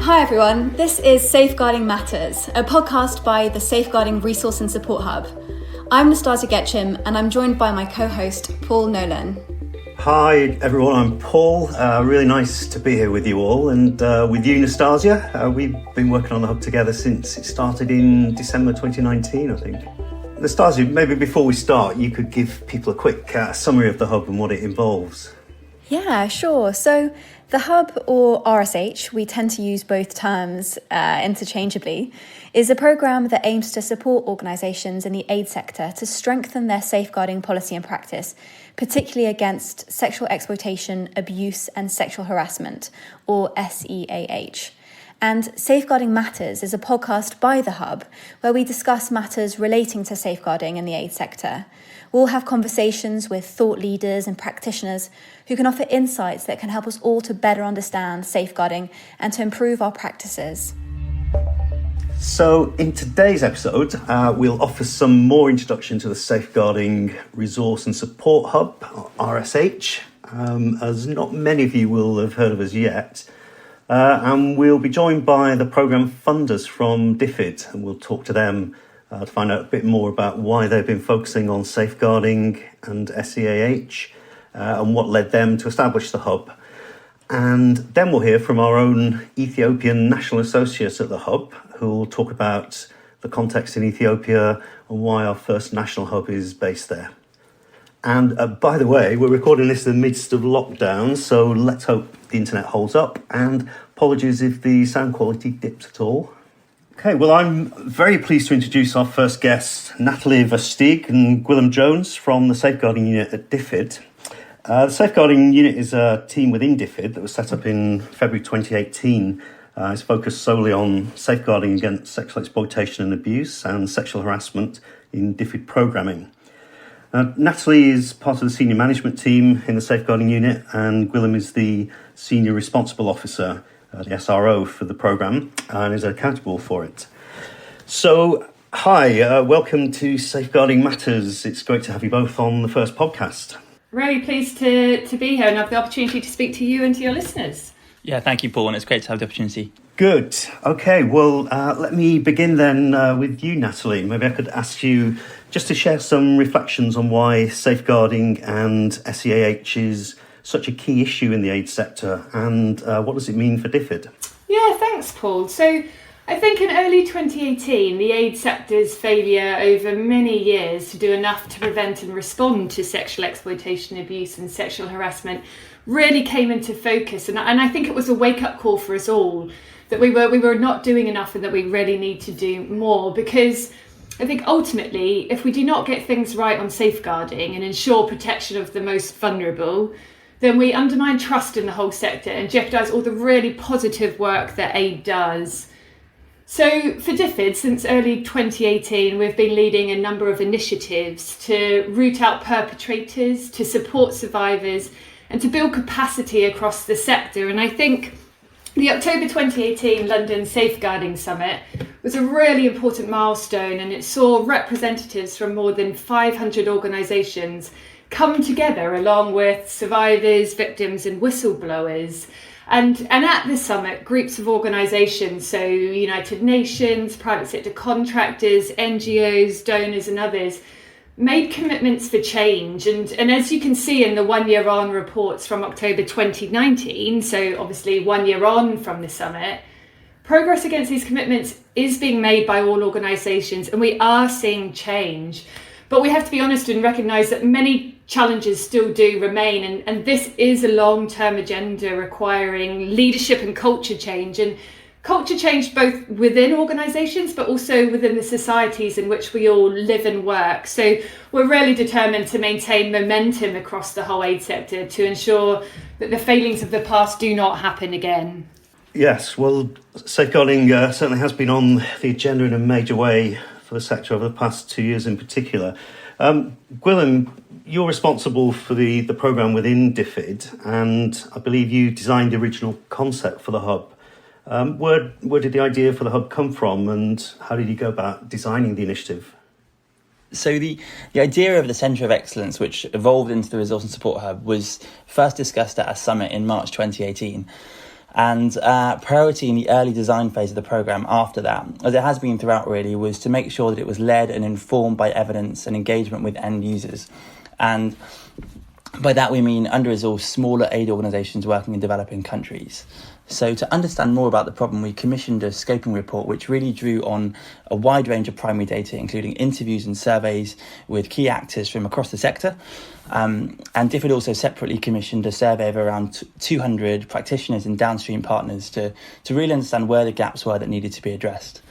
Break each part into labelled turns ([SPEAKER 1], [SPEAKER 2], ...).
[SPEAKER 1] Hi everyone, this is Safeguarding Matters, a podcast by the Safeguarding Resource and Support Hub. I'm Nastasya Gecim and I'm joined by my co-host, Paul Nolan.
[SPEAKER 2] Hi everyone, I'm Paul. Really nice to be here with you all and with you, Nastasya. We've been working on the Hub together since it started in December 2019, I think. Nastasya, maybe before we start, you could give people a quick summary of the Hub and what it involves.
[SPEAKER 1] Yeah, sure. So the Hub, or RSH, we tend to use both terms interchangeably, is a programme that aims to support organisations in the aid sector to strengthen their safeguarding policy and practice, particularly against sexual exploitation, abuse and sexual harassment, or SEAH. And Safeguarding Matters is a podcast by the Hub where we discuss matters relating to safeguarding in the aid sector. We'll have conversations with thought leaders and practitioners who can offer insights that can help us all to better understand safeguarding and to improve our practices.
[SPEAKER 2] So in today's episode, we'll offer some more introduction to the Safeguarding Resource and Support Hub, RSH, as not many of you will have heard of us yet. And we'll be joined by the programme funders from DFID, and we'll talk to them to find out a bit more about why they've been focusing on safeguarding and SEAH and what led them to establish the Hub. And then we'll hear from our own Ethiopian national associates at the Hub, who will talk about the context in Ethiopia and why our first national Hub is based there. And by the way, we're recording this in the midst of lockdown, so let's hope the internet holds up. And apologies if the sound quality dips at all. Okay, well, I'm very pleased to introduce our first guest, Natalie, Versteeg and Gwilym Jones from the Safeguarding Unit at DFID. The Safeguarding Unit is a team within DFID that was set up in February 2018. It's focused solely on safeguarding against sexual exploitation and abuse and sexual harassment in DFID programming. Natalie is part of the senior management team in the Safeguarding Unit, and Gwilym is the senior responsible officer, the SRO for the programme, and is accountable for it. So, hi, welcome to Safeguarding Matters. It's great to have you both on the first podcast.
[SPEAKER 3] Really pleased to be here and have the opportunity to speak to you and to your listeners.
[SPEAKER 4] Yeah, thank you, Paul, and it's great to have the opportunity.
[SPEAKER 2] Good. Okay, well, let me begin then with you, Natalie. Maybe I could ask you just to share some reflections on why safeguarding and SEAH is such a key issue in the aid sector, and what does it mean for DFID?
[SPEAKER 3] Yeah, thanks, Paul. So I think in early 2018, the aid sector's failure over many years to do enough to prevent and respond to sexual exploitation, abuse and sexual harassment really came into focus. And I think it was a wake-up call for us all that we were not doing enough and that we really need to do more, because I think ultimately, if we do not get things right on safeguarding and ensure protection of the most vulnerable, then we undermine trust in the whole sector and jeopardise all the really positive work that aid does. So for DFID, since early 2018, we've been leading a number of initiatives to root out perpetrators, to support survivors and to build capacity across the sector. And I think the October 2018 London Safeguarding Summit was a really important milestone, and it saw representatives from more than 500 organisations come together along with survivors, victims and whistleblowers. And at this summit, groups of organisations, so United Nations, private sector contractors, NGOs, donors and others, made commitments for change. And as you can see in the 1 year on reports from October 2019, so obviously 1 year on from the summit, progress against these commitments is being made by all organisations and we are seeing change. But we have to be honest and recognise that many challenges still do remain, and this is a long-term agenda requiring leadership and culture change, and culture change both within organisations but also within the societies in which we all live and work. So we're really determined to maintain momentum across the whole aid sector to ensure that the failings of the past do not happen again.
[SPEAKER 2] Yes, well, safeguarding certainly has been on the agenda in a major way for the sector over the past 2 years in particular. Gwilym, you're responsible for the programme within DFID, and I believe you designed the original concept for the Hub. Where did the idea for the Hub come from, and how did you go about designing the initiative?
[SPEAKER 4] So the idea of the Centre of Excellence, which evolved into the Resource and Support Hub, was first discussed at a summit in March 2018. And priority in the early design phase of the programme after that, as it has been throughout really, was to make sure that it was led and informed by evidence and engagement with end users. And by that we mean under-resourced, smaller aid organisations working in developing countries. So to understand more about the problem, we commissioned a scoping report which really drew on a wide range of primary data, including interviews and surveys with key actors from across the sector. And DFID also separately commissioned a survey of around 200 practitioners and downstream partners to really understand where the gaps were that needed to be addressed.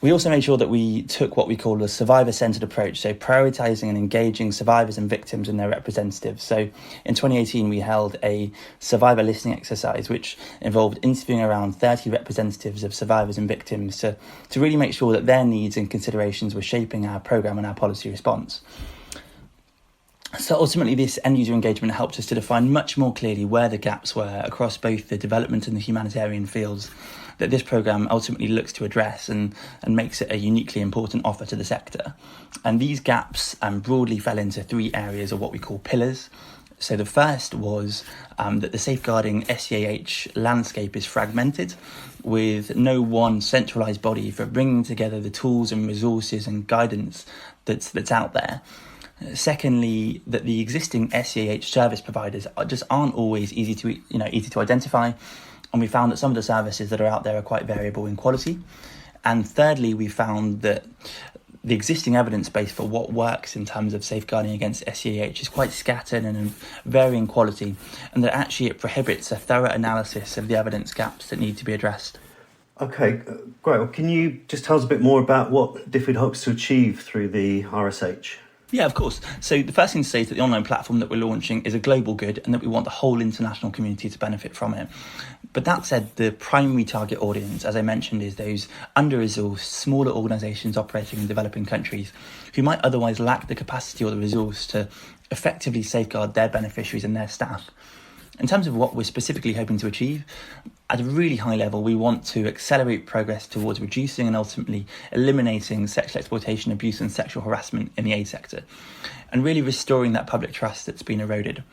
[SPEAKER 4] We also made sure that we took what we call a survivor-centred approach, so prioritising and engaging survivors and victims and their representatives. So in 2018, we held a survivor listening exercise, which involved interviewing around 30 representatives of survivors and victims to really make sure that their needs and considerations were shaping our programme and our policy response. So ultimately, this end-user engagement helped us to define much more clearly where the gaps were across both the development and the humanitarian fields that this programme ultimately looks to address and makes it a uniquely important offer to the sector. And these gaps broadly fell into three areas, or what we call pillars. So the first was that the safeguarding SEAH landscape is fragmented, with no one centralised body for bringing together the tools and resources and guidance that's out there. Secondly, that the existing SEAH service providers aren't always easy to identify, and we found that some of the services that are out there are quite variable in quality. And thirdly, we found that the existing evidence base for what works in terms of safeguarding against SEAH is quite scattered and of varying quality, and that actually it prohibits a thorough analysis of the evidence gaps that need to be addressed.
[SPEAKER 2] Okay, great. Well, can you just tell us a bit more about what DFID hopes to achieve through the RSH?
[SPEAKER 4] Yeah, of course. So the first thing to say is that the online platform that we're launching is a global good and that we want the whole international community to benefit from it. But that said, the primary target audience, as I mentioned, is those under-resourced, smaller organisations operating in developing countries who might otherwise lack the capacity or the resource to effectively safeguard their beneficiaries and their staff. In terms of what we're specifically hoping to achieve, at a really high level, we want to accelerate progress towards reducing and ultimately eliminating sexual exploitation, abuse and sexual harassment in the aid sector, and really restoring that public trust that's been eroded.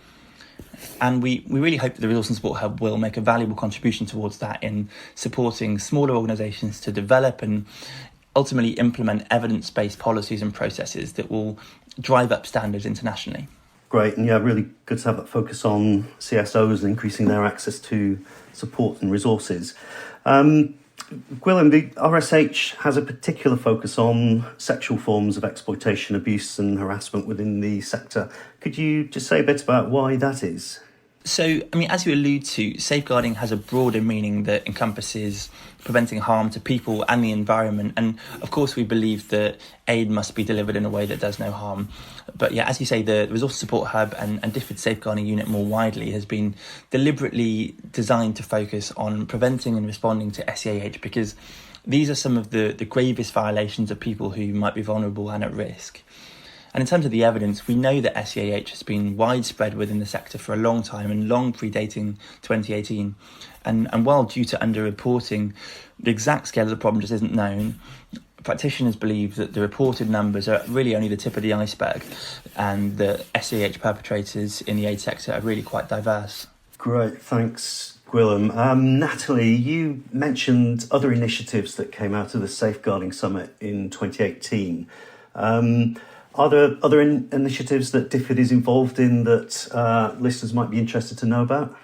[SPEAKER 4] And we really hope that the Resource and Support Hub will make a valuable contribution towards that in supporting smaller organisations to develop and ultimately implement evidence-based policies and processes that will drive up standards internationally.
[SPEAKER 2] Great, and yeah, really good to have that focus on CSOs and increasing their access to support and resources. Gwilym, the RSH has a particular focus on sexual forms of exploitation, abuse and harassment within the sector. Could you just say a bit about why that is?
[SPEAKER 4] So, as you allude to, safeguarding has a broader meaning that encompasses preventing harm to people and the environment. And of course, we believe that aid must be delivered in a way that does no harm. But yeah, as you say, the Resource Support Hub and DFID Safeguarding Unit more widely has been deliberately designed to focus on preventing and responding to SEAH because these are some of the gravest violations of people who might be vulnerable and at risk. And in terms of the evidence, we know that SEAH has been widespread within the sector for a long time and long predating 2018. And while due to underreporting, the exact scale of the problem just isn't known, practitioners believe that the reported numbers are really only the tip of the iceberg and that SEAH perpetrators in the aid sector are really quite diverse. Great,
[SPEAKER 2] thanks, Gwilym. Natalie, you mentioned other initiatives that came out of the Safeguarding Summit in 2018. Are there other initiatives that DFID is involved in that listeners might be interested to know about?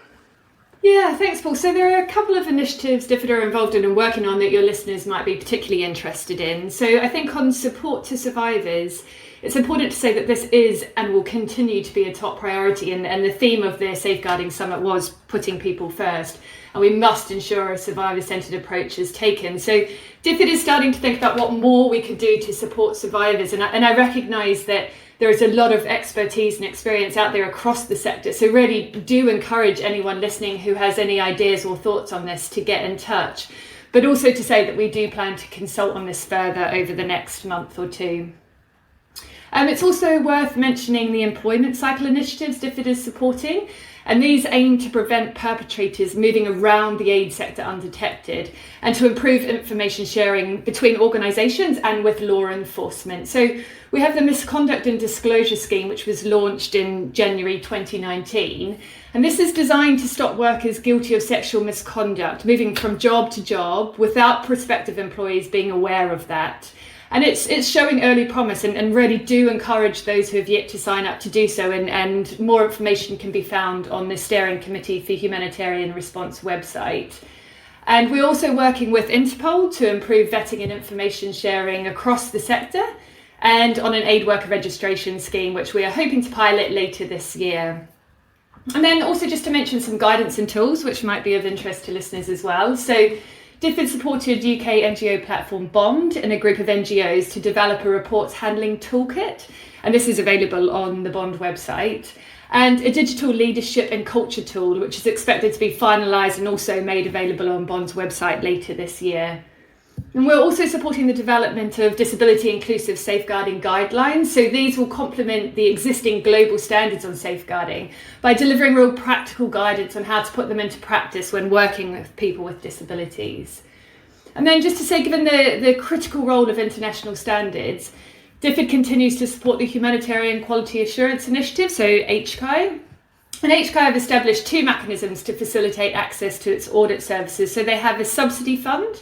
[SPEAKER 3] Yeah, thanks, Paul. So there are a couple of initiatives DFID are involved in and working on that your listeners might be particularly interested in. So I think on support to survivors, it's important to say that this is and will continue to be a top priority. And the theme of the Safeguarding Summit was putting people first. And we must ensure a survivor-centred approach is taken. So DFID is starting to think about what more we could do to support survivors. And I recognise that there is a lot of expertise and experience out there across the sector. So really do encourage anyone listening who has any ideas or thoughts on this to get in touch. But also to say that we do plan to consult on this further over the next month or two. It's also worth mentioning the employment cycle initiatives DFID is supporting, and these aim to prevent perpetrators moving around the aid sector undetected and to improve information sharing between organisations and with law enforcement. So we have the Misconduct and Disclosure Scheme, which was launched in January 2019. And this is designed to stop workers guilty of sexual misconduct moving from job to job without prospective employees being aware of that. And it's showing early promise and really do encourage those who have yet to sign up to do so. And more information can be found on the Steering Committee for Humanitarian Response website. And we're also working with Interpol to improve vetting and information sharing across the sector and on an aid worker registration scheme, which we are hoping to pilot later this year. And then also just to mention some guidance and tools, which might be of interest to listeners as well. So DFID supported UK NGO platform Bond and a group of NGOs to develop a reports handling toolkit. And this is available on the Bond website. And a digital leadership and culture tool, which is expected to be finalised and also made available on Bond's website later this year. And we're also supporting the development of disability inclusive safeguarding guidelines. So these will complement the existing global standards on safeguarding by delivering real practical guidance on how to put them into practice when working with people with disabilities. And then just to say, given the critical role of international standards, DFID continues to support the Humanitarian Quality Assurance Initiative, so HQI. And HQI have established two mechanisms to facilitate access to its audit services. So they have a subsidy fund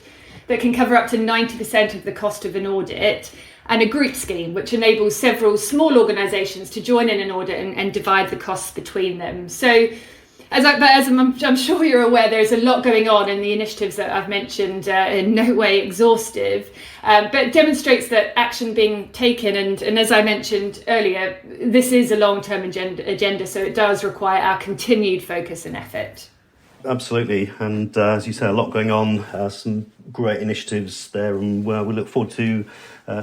[SPEAKER 3] that can cover up to 90% of the cost of an audit, and a group scheme which enables several small organisations to join in an audit and divide the costs between them. So as I'm sure you're aware, there's a lot going on, and the initiatives that I've mentioned in no way exhaustive, but demonstrates that action being taken, and as I mentioned earlier, this is a long-term agenda, so it does require our continued focus and effort.
[SPEAKER 2] Absolutely, and as you say, a lot going on, some great initiatives there, and we look forward to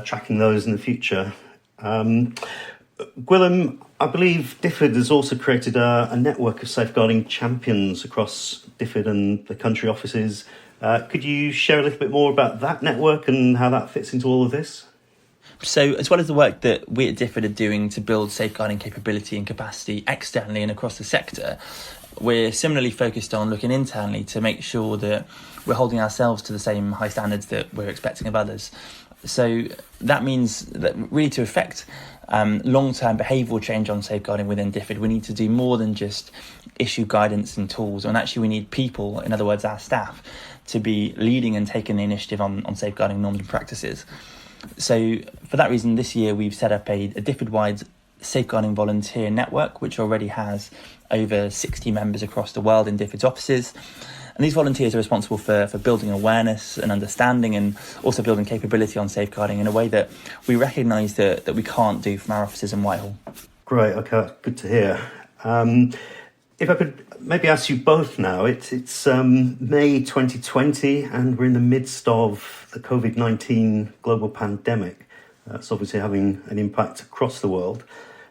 [SPEAKER 2] tracking those in the future. Gwilym, I believe DFID has also created a network of safeguarding champions across DFID and the country offices. Could you share a little bit more about that network and how that fits into all of this?
[SPEAKER 4] So as well as the work that we at DFID are doing to build safeguarding capability and capacity externally and across the sector, we're similarly focused on looking internally to make sure that we're holding ourselves to the same high standards that we're expecting of others. So that means that really to affect long-term behavioural change on safeguarding within DFID, we need to do more than just issue guidance and tools, and actually we need people, in other words our staff, to be leading and taking the initiative on safeguarding norms and practices. So for that reason, this year we've set up a DFID-wide safeguarding volunteer network, which already has over 60 members across the world in DFID's offices. And these volunteers are responsible for building awareness and understanding, and also building capability on safeguarding in a way that we recognise that we can't do from our offices in Whitehall.
[SPEAKER 2] Great, okay, good to hear. If I could maybe ask you both now, it's May 2020 and we're in the midst of the COVID-19 global pandemic. It's obviously having an impact across the world.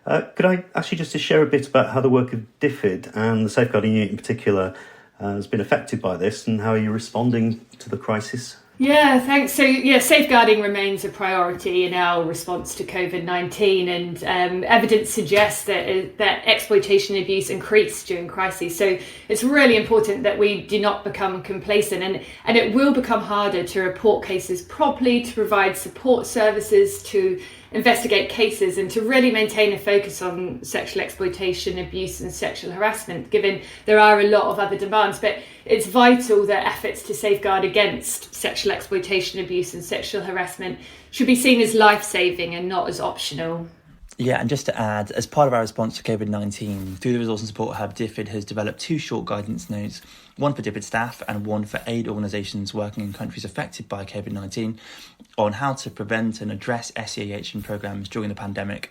[SPEAKER 2] Could I ask you just to share a bit about how the work of DFID and the safeguarding unit in particular has been affected by this, and how are you responding to the crisis?
[SPEAKER 3] Yeah, thanks. So, safeguarding remains a priority in our response to COVID-19, and evidence suggests that exploitation and abuse increase during crises. So it's really important that we do not become complacent, and it will become harder to report cases properly, to provide support services, to investigate cases, and to really maintain a focus on sexual exploitation, abuse and sexual harassment, given there are a lot of other demands. But it's vital that efforts to safeguard against sexual exploitation, abuse and sexual harassment should be seen as life-saving and not as optional.
[SPEAKER 4] Yeah, and just to add, as part of our response to COVID-19, through the Resource and Support Hub, DFID has developed two short guidance notes, one for DFID staff and one for aid organisations working in countries affected by COVID-19, on how to prevent and address SEAH in programmes during the pandemic.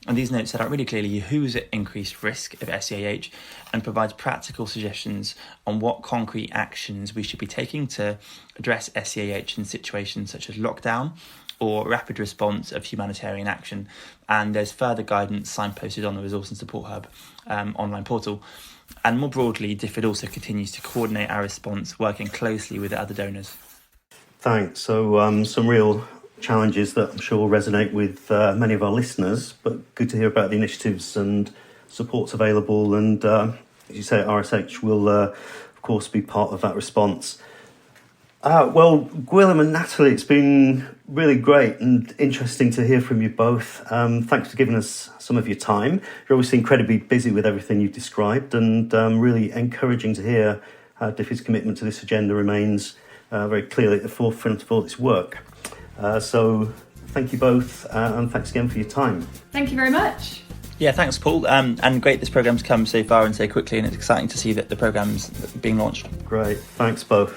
[SPEAKER 4] And these notes set out really clearly who's at increased risk of SEAH and provides practical suggestions on what concrete actions we should be taking to address SEAH in situations such as lockdown or rapid response of humanitarian action. And there's further guidance signposted on the Resource and Support Hub online portal. And more broadly, DFID also continues to coordinate our response, working closely with other donors.
[SPEAKER 2] Thanks. So some real challenges that I'm sure will resonate with many of our listeners, but good to hear about the initiatives and supports available. And as you say, RSH will, of course, be part of that response. Well, Gwilym and Natalie, it's been really great and interesting to hear from you both. Thanks for giving us some of your time. You're obviously incredibly busy with everything you've described, and really encouraging to hear how DFID's commitment to this agenda remains very clearly at the forefront of all this work. So thank you both, and thanks again for your time.
[SPEAKER 3] Thank you very much.
[SPEAKER 4] Yeah, thanks, Paul. And great this programme's come so far and so quickly, and it's exciting to see that the programme's being launched.
[SPEAKER 2] Great, thanks both.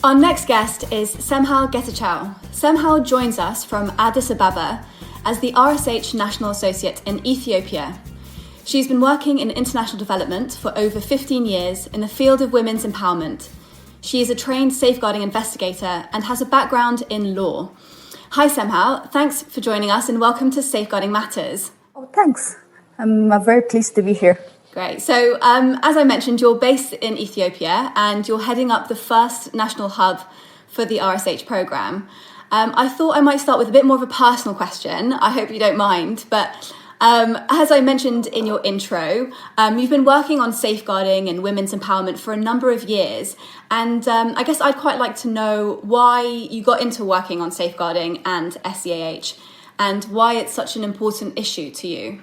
[SPEAKER 1] Our next guest is Semhal Getachew. Semhal joins us from Addis Ababa as the RSH National Associate in Ethiopia. She's been working in international development for over 15 years in the field of women's empowerment. She is a trained safeguarding investigator and has a background in law. Hi Semhal, thanks for joining us and welcome to Safeguarding Matters.
[SPEAKER 5] Oh, thanks. I'm very pleased to be here.
[SPEAKER 1] Great. So, as I mentioned, you're based in Ethiopia and you're heading up the first national hub for the RSH programme. I thought I might start with a bit more of a personal question. I hope you don't mind. But as I mentioned in your intro, you've been working on safeguarding and women's empowerment for a number of years. And I guess I'd quite like to know why you got into working on safeguarding and SEAH and why it's such an important issue to you.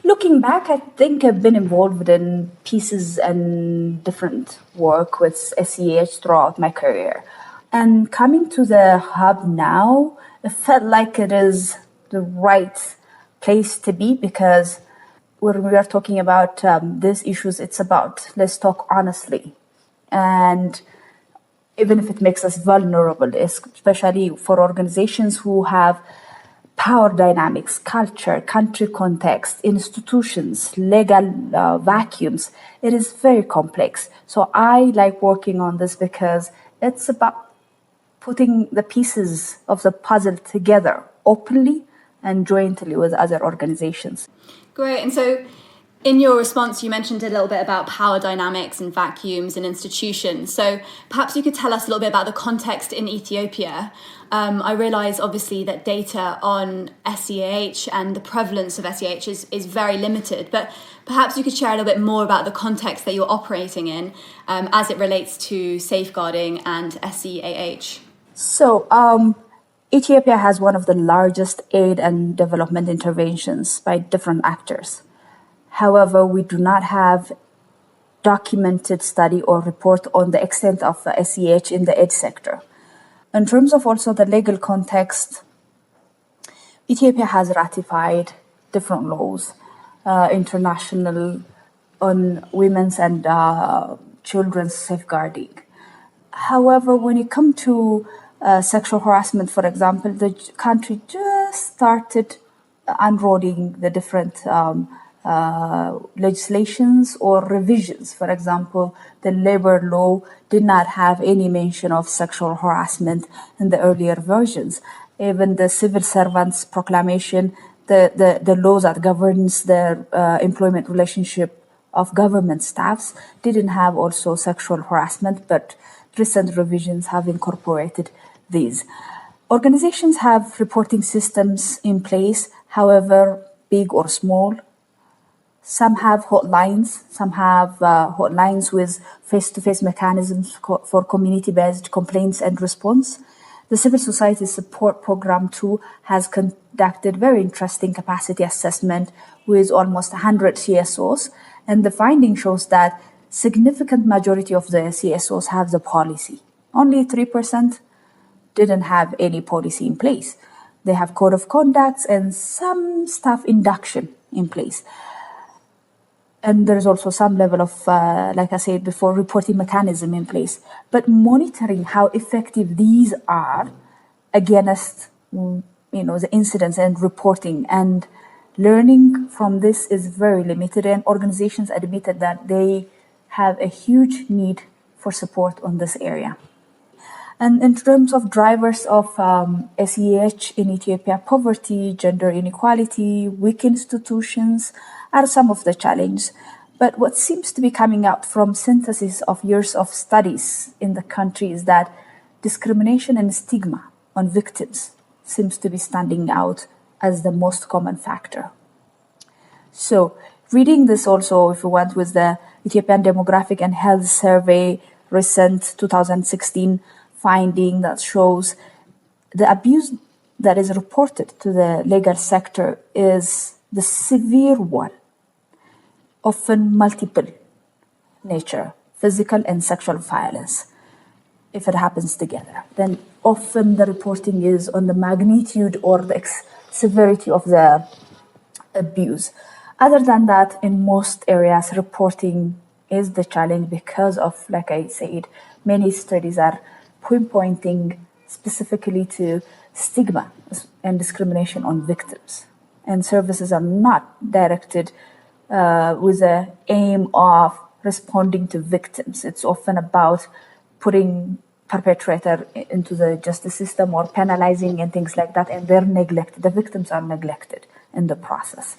[SPEAKER 5] Looking back, I think I've been involved in pieces and different work with SEAH throughout my career. And coming to the hub now, it felt like it is the right place to be, because when we are talking about these issues, it's about let's talk honestly. And even if it makes us vulnerable, especially for organizations who have power dynamics, culture, country context, institutions, legal vacuums, it is very complex. So I like working on this because it's about putting the pieces of the puzzle together openly and jointly with other organizations.
[SPEAKER 1] Great. And so in your response, you mentioned a little bit about power dynamics and vacuums and institutions. So perhaps you could tell us a little bit about the context in Ethiopia. I realise, obviously, that data on SEAH and the prevalence of SEAH is very limited, but perhaps you could share a little bit more about the context that you're operating in as it relates to safeguarding and SEAH.
[SPEAKER 5] So Ethiopia has one of the largest aid and development interventions by different actors. However, we do not have documented study or report on the extent of SEAH in the aid sector. In terms of also the legal context, Ethiopia has ratified different laws, international on women's and children's safeguarding. However, when it comes to sexual harassment, for example, the country just started unrolling the different legislations or revisions. For example, the labor law did not have any mention of sexual harassment in the earlier versions. Even the civil servants proclamation, the law that governs the employment relationship of government staffs didn't have also sexual harassment, but recent revisions have incorporated these. Organizations have reporting systems in place, however, big or small. Some have hotlines, some have hotlines with face-to-face mechanisms for community-based complaints and response. The Civil Society Support Program, too, has conducted very interesting capacity assessment with almost 100 CSOs, and the finding shows that significant majority of the CSOs have the policy. Only 3% didn't have any policy in place. They have code of conducts and some staff induction in place. And there's also some level of, like I said before, reporting mechanism in place. But monitoring how effective these are against, the incidents and reporting and learning from this is very limited. And organizations admitted that they have a huge need for support on this area. And in terms of drivers of SEAH in Ethiopia, poverty, gender inequality, weak institutions are some of the challenges. But what seems to be coming out from synthesis of years of studies in the country is that discrimination and stigma on victims seems to be standing out as the most common factor. So reading this also, if you want, with the Ethiopian Demographic and Health Survey, recent 2016 finding that shows the abuse that is reported to the legal sector is the severe one, often multiple nature, physical and sexual violence. If it happens together, then often the reporting is on the magnitude or the severity of the abuse. Other than that, in most areas, reporting is the challenge because of, like I said, many studies are pinpointing specifically to stigma and discrimination on victims. And services are not directed with the aim of responding to victims. It's often about putting perpetrator into the justice system or penalizing and things like that, and they're neglected. The victims are neglected in the process.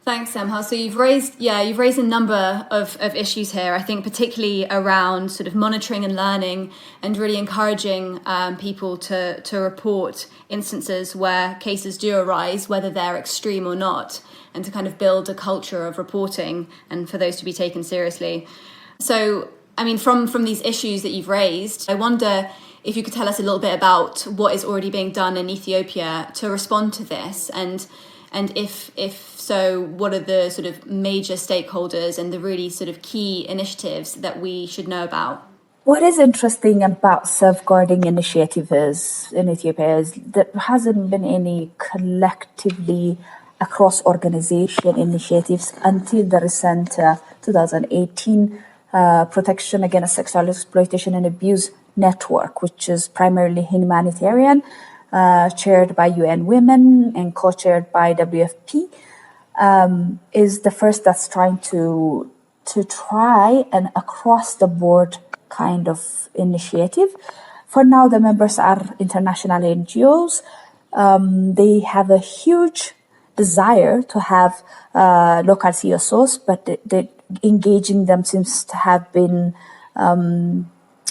[SPEAKER 1] Thanks, Semhal. So you've raised a number of issues here, I think particularly around sort of monitoring and learning and really encouraging people to report instances where cases do arise, whether they're extreme or not, and to kind of build a culture of reporting and for those to be taken seriously. So, I mean, from these issues that you've raised, I wonder if you could tell us a little bit about what is already being done in Ethiopia to respond to this, and if so, what are the sort of major stakeholders and the really sort of key initiatives that we should know about?
[SPEAKER 5] What is interesting about safeguarding initiatives in Ethiopia is that there hasn't been any collectively across organization initiatives until the recent 2018 Protection Against Sexual Exploitation and Abuse Network, which is primarily humanitarian, chaired by UN Women and co-chaired by WFP, is the first that's trying to try an across-the-board kind of initiative. For now, the members are international NGOs. They have a huge desire to have local CSOs, but the engaging them seems to have been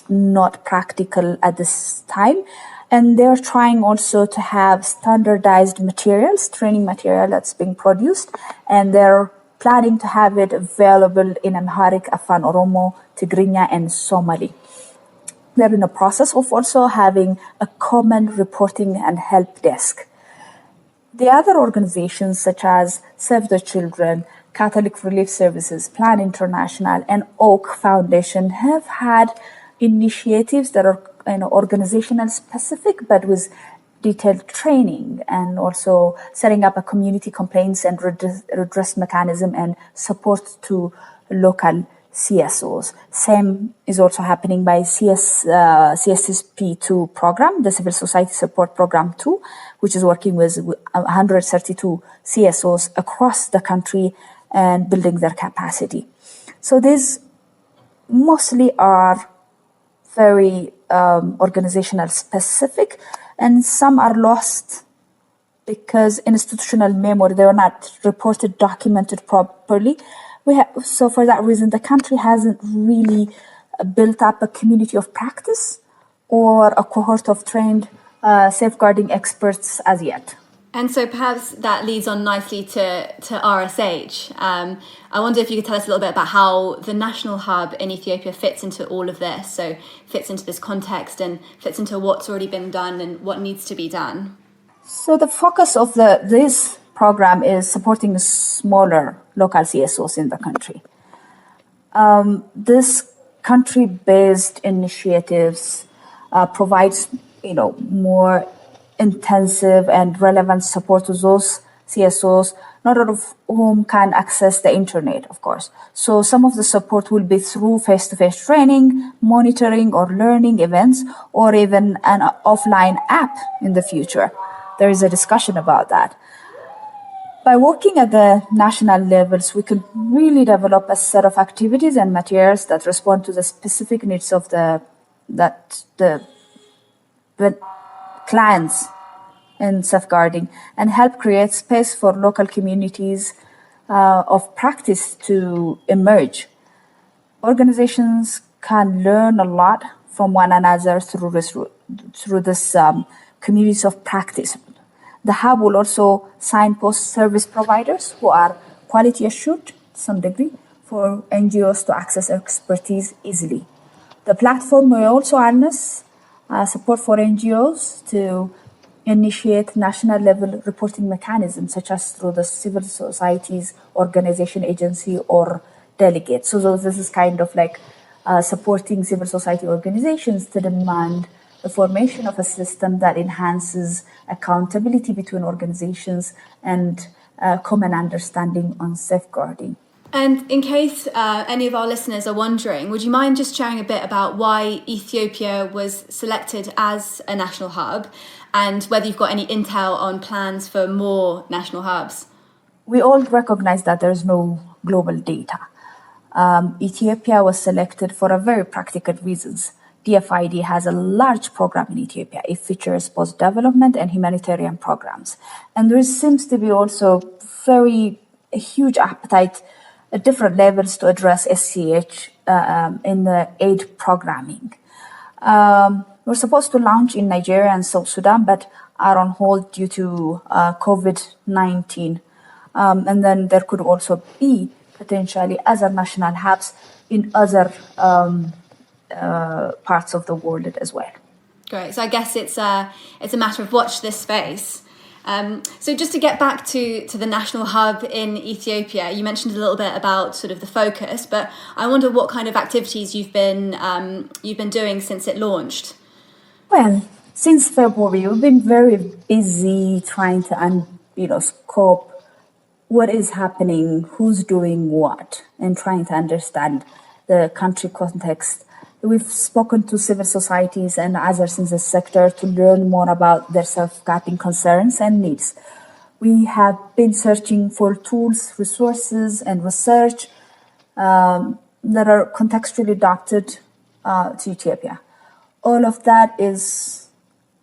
[SPEAKER 5] not practical at this time. And they're trying also to have standardized materials, training material that's being produced, and they're planning to have it available in Amharic, Afan Oromo, Tigrinya, and Somali. They're in the process of also having a common reporting and help desk. The other organizations such as Save the Children, Catholic Relief Services, Plan International, and Oak Foundation have had initiatives that are organizational specific, but with detailed training and also setting up a community complaints and redress mechanism and support to local CSOs. Same is also happening by CSSP2 program, the Civil Society Support Program 2, which is working with 132 CSOs across the country and building their capacity. So these mostly are very organizational specific, and some are lost because institutional memory, they were not reported, documented properly. So for that reason, the country hasn't really built up a community of practice or a cohort of trained safeguarding experts as yet.
[SPEAKER 1] And so perhaps that leads on nicely to RSH. I wonder if you could tell us a little bit about how the national hub in Ethiopia fits into all of this, so fits into this context and fits into what's already been done and what needs to be done.
[SPEAKER 5] So the focus of this program is supporting smaller local CSOs in the country. This country-based initiatives provides, more intensive and relevant support to those CSOs, not all of whom can access the internet, of course. So some of the support will be through face-to-face training, monitoring or learning events, or even an offline app in the future. There is a discussion about that. By working at the national levels, we can really develop a set of activities and materials that respond to the specific needs of the clients in safeguarding and help create space for local communities of practice to emerge. Organizations can learn a lot from one another through this communities of practice. The hub will also signpost service providers who are quality assured to some degree for NGOs to access expertise easily. The platform may also harness support for NGOs to initiate national level reporting mechanisms, such as through the civil societies, organization, agency, or delegate. So this is kind of like supporting civil society organizations to demand the formation of a system that enhances accountability between organizations and common understanding on safeguarding.
[SPEAKER 1] And in case any of our listeners are wondering, would you mind just sharing a bit about why Ethiopia was selected as a national hub and whether you've got any intel on plans for more national hubs?
[SPEAKER 5] We all recognize that there's no global data. Ethiopia was selected for a very practical reasons. DFID has a large program in Ethiopia. It features both development and humanitarian programs. And there seems to be also a huge appetite at different levels to address SEAH in the aid programming. We're supposed to launch in Nigeria and South Sudan, but are on hold due to COVID-19. And then there could also be potentially other national hubs in other parts of the world as well.
[SPEAKER 1] Great. So I guess it's a matter of watch this space. So just to get back to the national hub in Ethiopia, you mentioned a little bit about sort of the focus, but I wonder what kind of activities you've been doing since it launched.
[SPEAKER 5] Well, since February, we've been very busy trying to scope what is happening, who's doing what, and trying to understand the country context. We've spoken to civil societies and others in the sector to learn more about their safeguarding concerns and needs. We have been searching for tools, resources, and research that are contextually adapted to Ethiopia. All of that is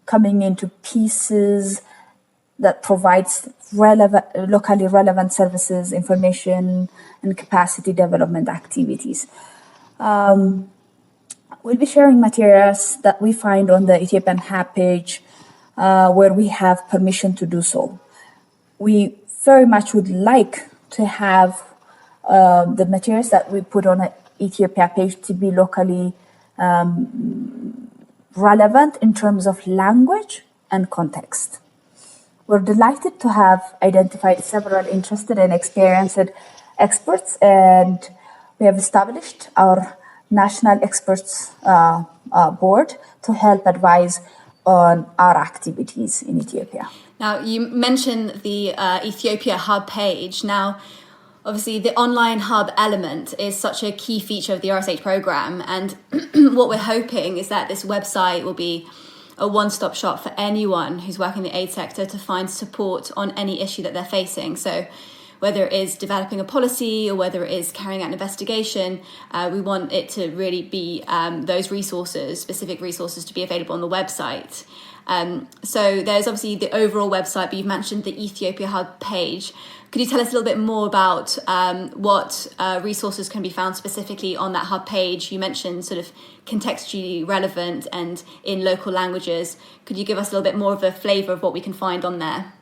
[SPEAKER 5] coming into pieces that provides locally relevant services, information, and capacity development activities. We'll be sharing materials that we find on the Ethiopian Hub page where we have permission to do so. We very much would like to have the materials that we put on the Ethiopia page to be locally relevant in terms of language and context. We're delighted to have identified several interested and experienced experts, and we have established our National Experts Board to help advise on our activities in Ethiopia.
[SPEAKER 1] Now, you mentioned the Ethiopia Hub page. Now, obviously, the online hub element is such a key feature of the RSH program, and what we're hoping is that this website will be a one-stop shop for anyone who's working in the aid sector to find support on any issue that they're facing. So whether it is developing a policy or whether it is carrying out an investigation, we want it to really be those resources, specific resources, to be available on the website. So there's obviously the overall website, but you've mentioned the Ethiopia Hub page. Could you tell us a little bit more about what resources can be found specifically on that hub page? You mentioned sort of contextually relevant and in local languages. Could you give us a little bit more of a flavour of what we can find on there?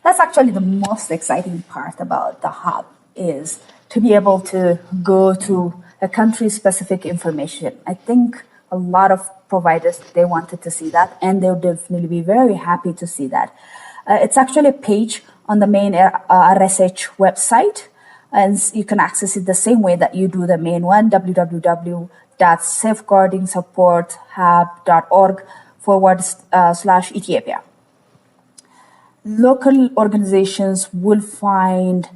[SPEAKER 5] That's actually the most exciting part about the hub, is to be able to go to a country-specific information. I think a lot of providers, they wanted to see that, and they'll definitely be very happy to see that. It's actually a page on the main RSH website, and you can access it the same way that you do the main one, www.safeguardingsupporthub.org/Ethiopia. Local organizations will find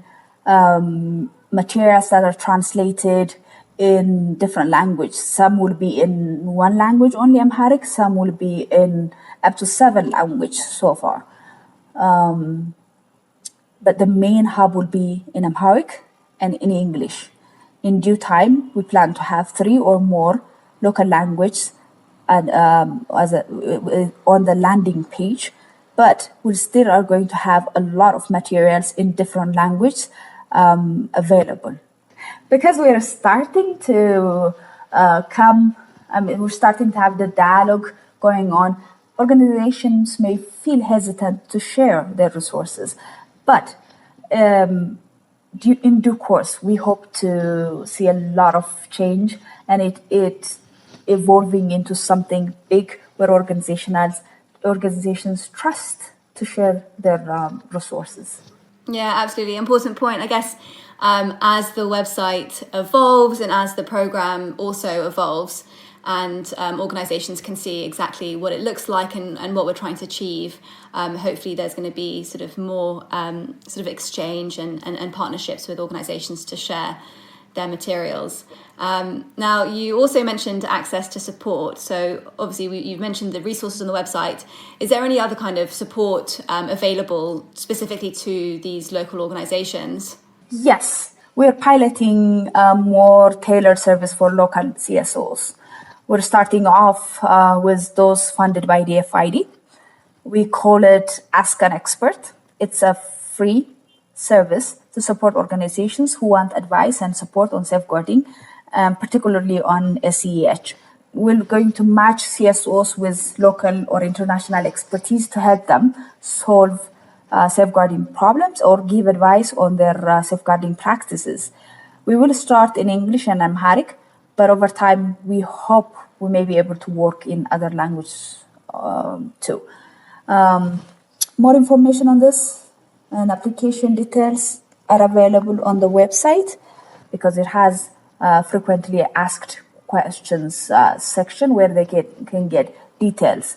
[SPEAKER 5] materials that are translated in different languages. Some will be in one language only, Amharic. Some will be in up to 7 languages so far. But the main hub will be in Amharic and in English. In due time, we plan to have 3 or more local languages and on the landing page. But we still are going to have a lot of materials in different languages available. Because we are starting to come we're starting to have the dialogue going on. Organizations may feel hesitant to share their resources, but in due course, we hope to see a lot of change and it evolving into something big where organizations trust to share their resources.
[SPEAKER 1] Yeah, absolutely. Important point. I guess as the website evolves and as the program also evolves, and organizations can see exactly what it looks like and what we're trying to achieve, hopefully there's going to be sort of more sort of exchange and partnerships with organizations to share their materials. Now, you also mentioned access to support. So obviously you've mentioned the resources on the website. Is there any other kind of support available specifically to these local organizations?
[SPEAKER 5] Yes, we're piloting a more tailored service for local CSOs. We're starting off with those funded by DFID. We call it Ask an Expert. It's a free service to support organizations who want advice and support on safeguarding, particularly on SEAH. We're going to match CSOs with local or international expertise to help them solve safeguarding problems or give advice on their safeguarding practices. We will start in English and Amharic, but over time we hope we may be able to work in other languages too. More information on this and application details are available on the website because it has frequently asked questions section where they can get details.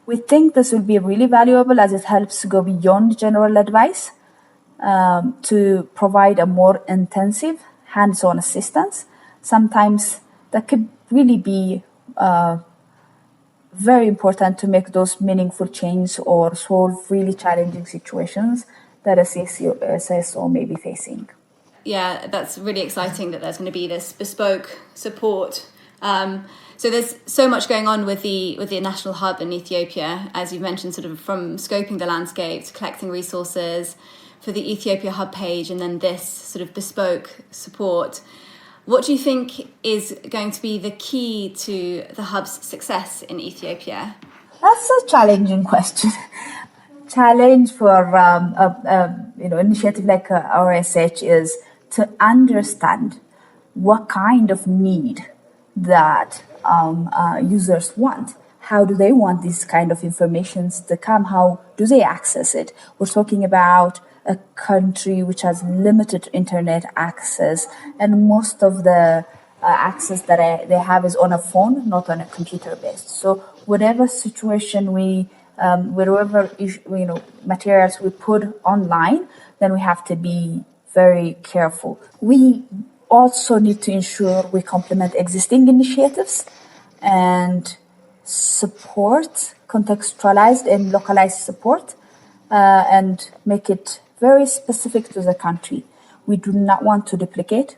[SPEAKER 5] We think this will be really valuable as it helps go beyond general advice to provide a more intensive hands-on assistance. Sometimes that could really be very important to make those meaningful changes or solve really challenging situations that a CSO may be facing.
[SPEAKER 1] Yeah, that's really exciting that there's going to be this bespoke support. So there's so much going on with the National Hub in Ethiopia, as you mentioned, sort of from scoping the landscape to collecting resources for the Ethiopia Hub page and then this sort of bespoke support. What do you think is going to be the key to the Hub's success in Ethiopia?
[SPEAKER 5] That's a challenging question. Challenge for initiative like RSH is to understand what kind of need that users want. How do they want this kind of information to come? How do they access it? We're talking about a country which has limited internet access, and most of the access that they have is on a phone, not on a computer based. So whatever situation wherever materials we put online, then we have to be very careful. We also need to ensure we complement existing initiatives and support contextualized and localized support and make it very specific to the country. We do not want to duplicate.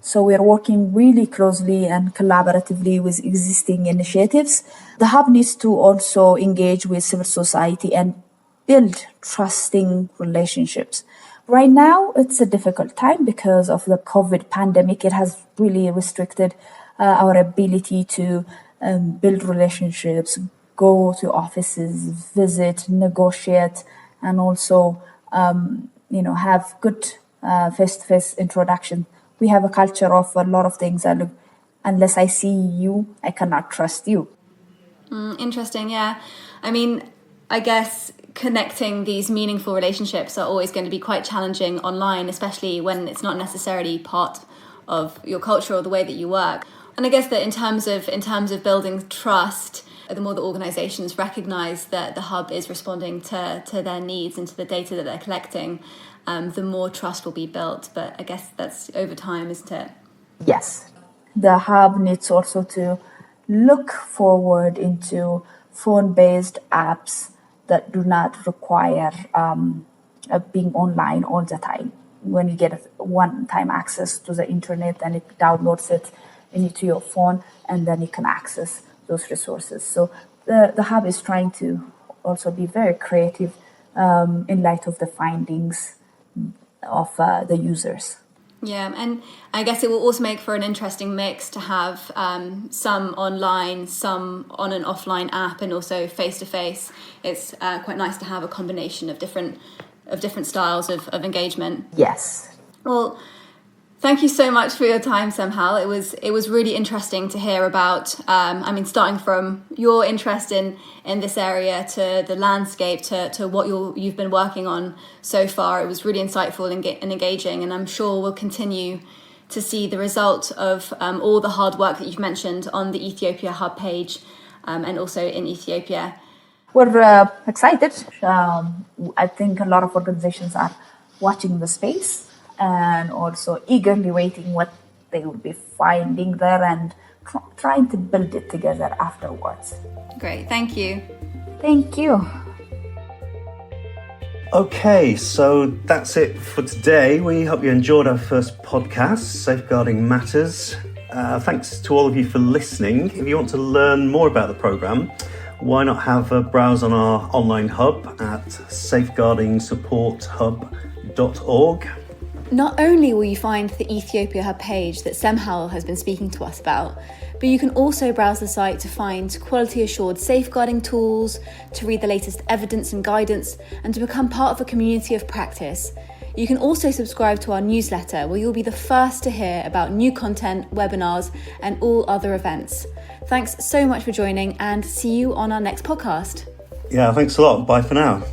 [SPEAKER 5] So we're working really closely and collaboratively with existing initiatives. The Hub needs to also engage with civil society and build trusting relationships. Right now, it's a difficult time because of the COVID pandemic. It has really restricted our ability to build relationships, go to offices, visit, negotiate, and also have good face-to-face introduction. We have a culture of a lot of things that unless I see you, I cannot trust you.
[SPEAKER 1] Interesting, yeah. I mean, I guess connecting these meaningful relationships are always going to be quite challenging online, especially when it's not necessarily part of your culture or the way that you work. And I guess that in terms of building trust, the more the organizations recognize that the Hub is responding to their needs and to the data that they're collecting, the more trust will be built. But I guess that's over time, isn't it?
[SPEAKER 5] Yes. The Hub needs also to look forward into phone-based apps that do not require being online all the time. When you get one-time access to the internet and it downloads it into your phone, and then you can access those resources. So the Hub is trying to also be very creative in light of the findings of the users.
[SPEAKER 1] Yeah, and I guess it will also make for an interesting mix to have some online, some on an offline app, and also face-to-face. It's quite nice to have a combination of different styles of engagement.
[SPEAKER 5] Yes.
[SPEAKER 1] Well, thank you so much for your time, Semhal. It was really interesting to hear about, starting from your interest in this area to the landscape to what you've been working on so far. It was really insightful and engaging, and I'm sure we'll continue to see the result of all the hard work that you've mentioned on the Ethiopia Hub page and also in Ethiopia.
[SPEAKER 5] We're excited. I think a lot of organizations are watching the space and also eagerly waiting what they will be finding there and trying to build it together afterwards.
[SPEAKER 1] Great, thank you.
[SPEAKER 5] Thank you.
[SPEAKER 2] Okay, so that's it for today. We hope you enjoyed our first podcast, Safeguarding Matters. Thanks to all of you for listening. If you want to learn more about the programme, why not have a browse on our online hub at safeguardingsupporthub.org.
[SPEAKER 1] Not only will you find the Ethiopia Hub page that Semhal has been speaking to us about, but you can also browse the site to find quality assured safeguarding tools, to read the latest evidence and guidance, and to become part of a community of practice. You can also subscribe to our newsletter, where you'll be the first to hear about new content, webinars, and all other events. Thanks so much for joining, and see you on our next podcast.
[SPEAKER 2] Yeah, thanks a lot. Bye for now.